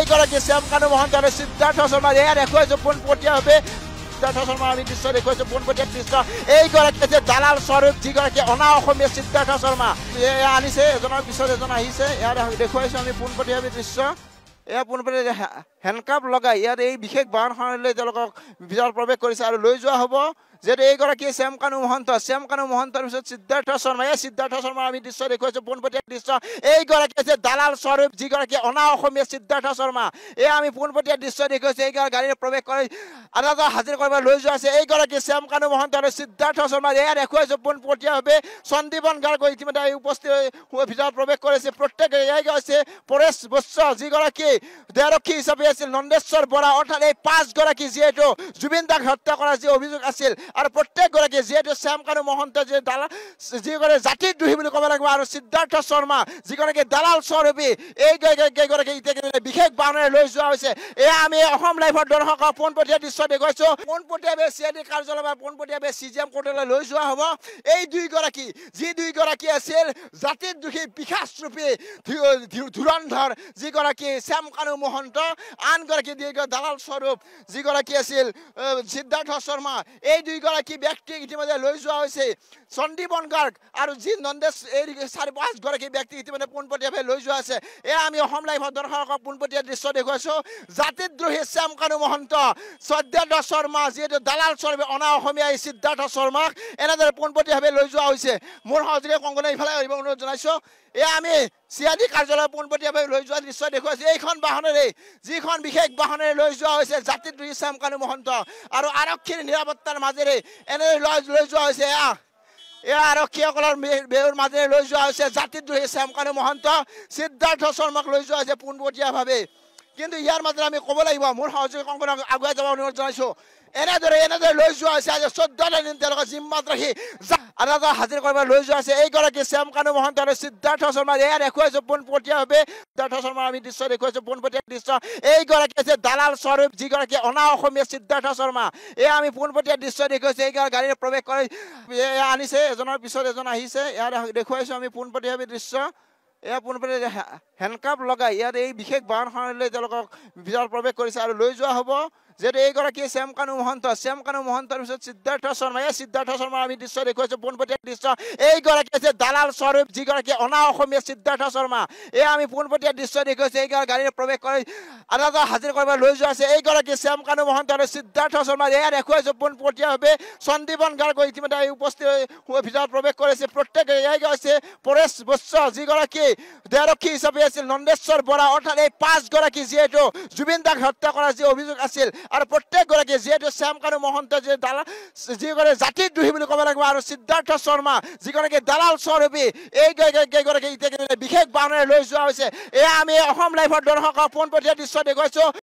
এইগৰাকী শ্যামকানু মহন্ত আৰু সিদ্ধাৰ্থ শৰ্মা এয়া দেখুৱাইছো পোনপটীয়াভাৱে সিদ্ধাৰ্থ শৰ্মা আমি দৃশ্য দেখুৱাইছো পোনপটীয়া দৃশ্য এইগৰাকী যে দালাল স্বৰূপ যিগৰাকী অনা অসমীয়া সিদ্ধাৰ্থ শৰ্মা এয়া আনিছে এজনৰ পিছত এজন আহিছে এয়া দেখুৱাইছো আমি পোনপটীয়াভাৱে দৃশ্য এয়া পোনপটীয়া হেণ্ডকাপ লগাই ইয়াত এই বিশেষ বাহনখনলৈ তেওঁলোকক ভিতৰত প্ৰৱেশ কৰিছে আৰু লৈ যোৱা হ'ব যেটো এইগৰাকী শ্যামকানু মহন্তৰ পিছত সিদ্ধাৰ্থ শৰ্মা এই সিদ্ধাৰ্থ শৰ্মা আমি দৃশ্য দেখুৱাইছো পোনপটীয়া দৃশ্য এইগৰাকী যে দালাল স্বৰূপ যিগৰাকী অনা অসমীয়া সিদ্ধাৰ্থ শৰ্মা এয়া আমি পোনপটীয়া দৃশ্য দেখুৱাইছো এই গাড়ীৰে প্ৰৱেশ কৰি আদালত হাজিৰ কৰিব লৈ যোৱা আছে এইগৰাকী শ্যামকানু মহন্ত আৰু সিদ্ধাৰ্থ শৰ্মা এয়া দেখুৱাইছো পোনপটীয়াভাৱে সন্দীপন গাৰ্গ ইতিমধ্যে উপস্থিত ভিতৰত প্ৰৱেশ কৰিছে প্ৰত্যেকে এয়াই গৈছে পৰেশ বৈশ্য যিগৰাকী দেৰক্ষী হিচাপে আছিল নন্দেশ্বৰ বৰা অৰ্থাৎ এই 5 গৰাকী যিহেতু জুবিন দাক হত্যা কৰা যি অভিযোগ আছিল আৰু প্ৰত্যেকগৰাকী যেটো শ্যামকানু মহন্ত যে দালাল যিগৰাকী জাতিদ্ৰোহী বুলি ক'ব লাগিব আৰু সিদ্ধাৰ্থ শৰ্মা যিগৰাকী দালাল স্বৰূপী এই গৰাকী বিশেষ বাহনেৰে লৈ যোৱা হৈছে এয়া আমি অসম লাইভৰ দৰ্শকক পোনপটীয়া দৃশ্য দেখুৱাইছো পোনপটীয়াভাৱে চিআইডি কাৰ্যালয় বা পোনপটীয়াভাৱে সিজিএম কোৰ্টলৈ লৈ যোৱা হ'ব এই দুই গৰাকী আছিল জাতিদ্ৰোহী বিকাশৰূপী ধুৰন্ধৰ যিগৰাকী শ্যামকানু মহন্ত আনগৰাকী দালাল স্বৰূপ যিগৰাকী আছিল সিদ্ধাৰ্থ শৰ্মা এই দুইগৰাকী ব্যক্তি ইতিমধ্যে লৈ যোৱা হৈছে সন্দীপন গাৰ্গ আৰু যি নন্দেশ এই 4-5 গৰাকী ব্যক্তি ইতিমধ্যে পোনপটীয়াভাৱে লৈ যোৱা আছে এয়া আমি অসম লাইভৰ দৰ্শকক পোনপটীয়া দৃশ্য দেখুৱাইছো জাতিদ্ৰোহী শ্যামকানু মহন্ত সিদ্ধাৰ্থ শৰ্মা যিহেতু দালাল স্বৰূপে অনা অসমীয়া সিদ্ধাৰ্থ শৰ্মাক এনেদৰে পোনপটীয়াভাৱে লৈ যোৱা হৈছে মোৰ সহযোগী কংকনা ইফালে আহিব অনুৰোধ জনাইছো এয়া আমি চিআইডি কাৰ্যালয় পোনপটীয়াভাৱে লৈ যোৱা দৃশ্য দেখুৱাইছো এইখন বাহনেৰে যিখন বিশেষ বাহনেৰে লৈ যোৱা হৈছে জাতিদ্ৰোহী শ্যামকানু মহন্ত আৰু আৰক্ষীৰ নিৰাপত্তাৰ মাজেৰে এনে লৈ যোৱা হৈছে এয়া আৰক্ষীসকলৰ বেউৰ মাজেৰে লৈ যোৱা হৈছে জাতিদ্ৰোহী শ্যামকানু মহন্ত সিদ্ধাৰ্থ শৰ্মাক লৈ যোৱা হৈছে পোনপটীয়াভাৱে কিন্তু ইয়াৰ মাজেৰে আমি ক'ব লাগিব মোৰ সহযোগী কংকনা আগুৱাই যাব অনুৰোধ জনাইছো এনেদৰে লৈ যোৱা হৈছে আজি 14 দিন তেওঁলোকক জিম্মাত ৰাখি আদালত হাজিৰ কৰিব লৈ যোৱা আছে এইগৰাকী শ্যামকানু মহন্ত আৰু সিদ্ধাৰ্থ শৰ্মা এয়া দেখুৱাইছো পোনপটীয়াভাৱে সিদ্ধাৰ্থ শৰ্মা আমি দৃশ্য দেখুৱাইছো পোনপটীয়া দৃশ্য এইগৰাকী যে দালাল স্বৰূপ যিগৰাকী অনা অসমীয়া সিদ্ধাৰ্থ শৰ্মা এয়া আমি পোনপটীয়া দৃশ্য দেখুৱাইছো এই গাড়ীৰে প্ৰৱেশ কৰি এয়া আনিছে এজনৰ পিছত এজন আহিছে এয়া দেখুৱাইছো আমি পোনপটীয়াভাৱে দৃশ্য এয়া পোনপটীয়া হেণ্ডকাপ লগাই ইয়াত এই বিশেষ বাহনখনলৈ তেওঁলোকক ভিতৰত প্ৰৱেশ কৰিছে আৰু লৈ যোৱা হ'ব যেটো এইগৰাকী শ্যামকানু মহন্তৰ পিছত সিদ্ধাৰ্থ শৰ্মা এই সিদ্ধাৰ্থ শৰ্মা আমি দৃশ্য দেখুৱাইছো পোনপটীয়া দৃশ্য এইগৰাকী যে দালাল স্বৰূপ যিগৰাকী অনা অসমীয়া সিদ্ধাৰ্থ শৰ্মা এয়া আমি পোনপটীয়া দৃশ্য দেখুৱাইছো এই গাড়ীৰে প্ৰৱেশ কৰি আদালত হাজিৰ কৰিব লৈ যোৱা আছে এইগৰাকী শ্যামকানু মহন্ত আৰু সিদ্ধাৰ্থ শৰ্মা এয়া দেখুৱাইছো পোনপটীয়াভাৱে সন্দীপন গাৰ্গ ইতিমধ্যে উপস্থিত ভিতৰত প্ৰৱেশ কৰিছে প্ৰত্যেকে এয়াই গৈছে পৰেশ বৈশ্য যিগৰাকী দেৰক্ষী হিচাপে আছিল নন্দেশ্বৰ বৰা অৰ্থাৎ এই 5 গৰাকী যিহেতু জুবিন দাক হত্যা কৰা যি অভিযোগ আছিল আৰু প্ৰত্যেকগৰাকী যিহেতু শ্যামকানু মহন্ত যে দালাল যিগৰাকী জাতিদ্ৰোহী বুলি ক'ব লাগিব আৰু সিদ্ধাৰ্থ শৰ্মা যিগৰাকী দালাল স্বৰূপী এই গৰাকী বিশেষ বাহনেৰে লৈ যোৱা হৈছে এয়া আমি অসম লাইভৰ দৰ্শকক পোনপটীয়া দৃশ্য দেখুৱাইছো